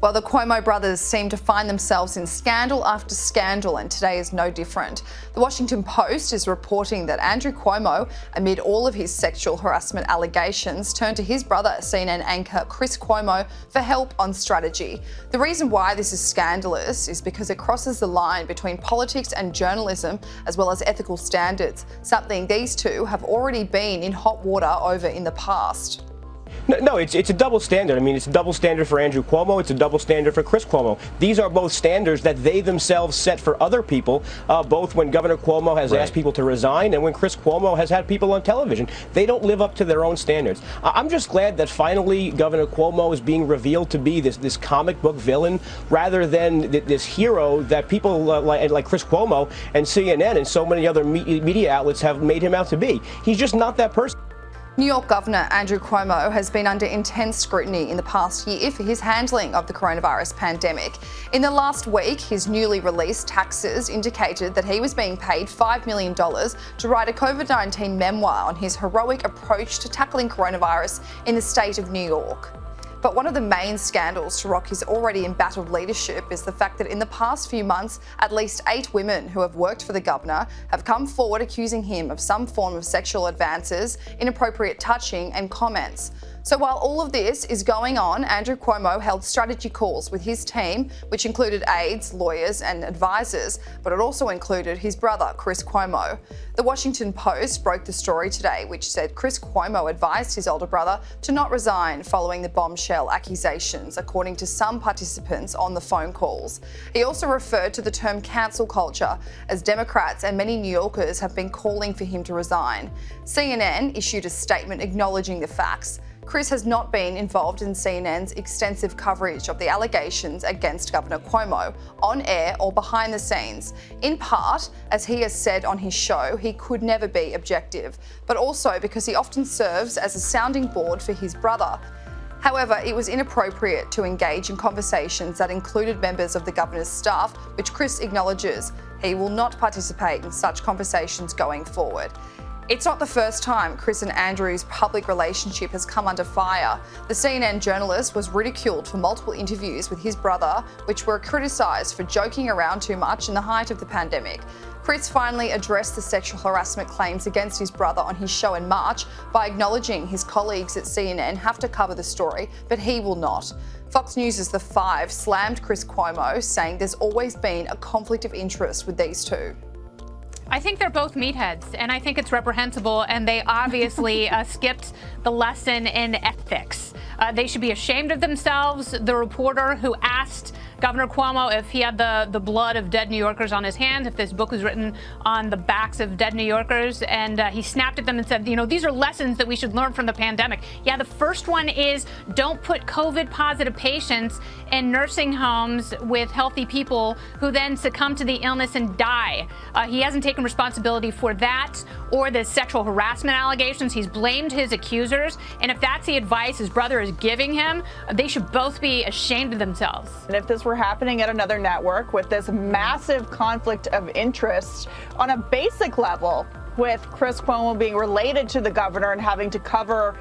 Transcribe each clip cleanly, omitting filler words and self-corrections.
Well, the Cuomo brothers seem to find themselves in scandal after scandal, and today is no different. The Washington Post is reporting that Andrew Cuomo, amid all of his sexual harassment allegations, turned to his brother, CNN anchor Chris Cuomo, for help on strategy. The reason why this is scandalous is because it crosses the line between politics and journalism, as well as ethical standards, something these two have already been in hot water over in the past. No, it's a double standard. I mean, it's a double standard for Andrew Cuomo. It's a double standard for Chris Cuomo. These are both standards that they themselves set for other people, both when Governor Cuomo has asked people to resign and when Chris Cuomo has had people on television. They don't live up to their own standards. I'm just glad that finally Governor Cuomo is being revealed to be this comic book villain rather than this hero that people like Chris Cuomo and CNN and so many other media outlets have made him out to be. He's just not that person. New York Governor Andrew Cuomo has been under intense scrutiny in the past year for his handling of the coronavirus pandemic. In the last week, his newly released taxes indicated that he was being paid $5 million to write a COVID-19 memoir on his heroic approach to tackling coronavirus in the state of New York. But one of the main scandals to rock his already embattled leadership is the fact that in the past few months, at least 8 women who have worked for the governor have come forward accusing him of some form of sexual advances, inappropriate touching and comments. So while all of this is going on, Andrew Cuomo held strategy calls with his team, which included aides, lawyers and advisors, but it also included his brother, Chris Cuomo. The Washington Post broke the story today, which said Chris Cuomo advised his older brother to not resign following the bombshell accusations, according to some participants on the phone calls. He also referred to the term cancel culture, as Democrats and many New Yorkers have been calling for him to resign. CNN issued a statement acknowledging the facts. Chris has not been involved in CNN's extensive coverage of the allegations against Governor Cuomo, on air or behind the scenes. In part, as he has said on his show, he could never be objective, but also because he often serves as a sounding board for his brother. However, it was inappropriate to engage in conversations that included members of the governor's staff, which Chris acknowledges. He will not participate in such conversations going forward. It's not the first time Chris and Andrew's public relationship has come under fire. The CNN journalist was ridiculed for multiple interviews with his brother, which were criticised for joking around too much in the height of the pandemic. Chris finally addressed the sexual harassment claims against his brother on his show in March by acknowledging his colleagues at CNN have to cover the story, but he will not. Fox News' The Five slammed Chris Cuomo, saying there's always been a conflict of interest with these two. I think they're both meatheads, and I think it's reprehensible, and they obviously skipped the lesson in ethics. They should be ashamed of themselves. The reporter who asked Governor Cuomo if he had the blood of dead New Yorkers on his hands, if this book was written on the backs of dead New Yorkers, and he snapped at them and said, you know, these are lessons that we should learn from the pandemic. Yeah, the first one is don't put COVID-positive patients in nursing homes with healthy people who then succumb to the illness and die. He hasn't taken responsibility for that or the sexual harassment allegations. He's blamed his accusers, and if that's the advice his brother is giving him, they should both be ashamed of themselves. And if this were happening at another network with this massive conflict of interest on a basic level, with Chris Cuomo being related to the governor and having to cover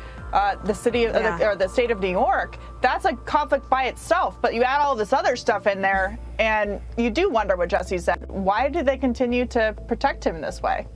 the city of, or the state of New York, that's a conflict by itself. But you add all this other stuff in there, and you do wonder what Jesse said. Why do they continue to protect him this way?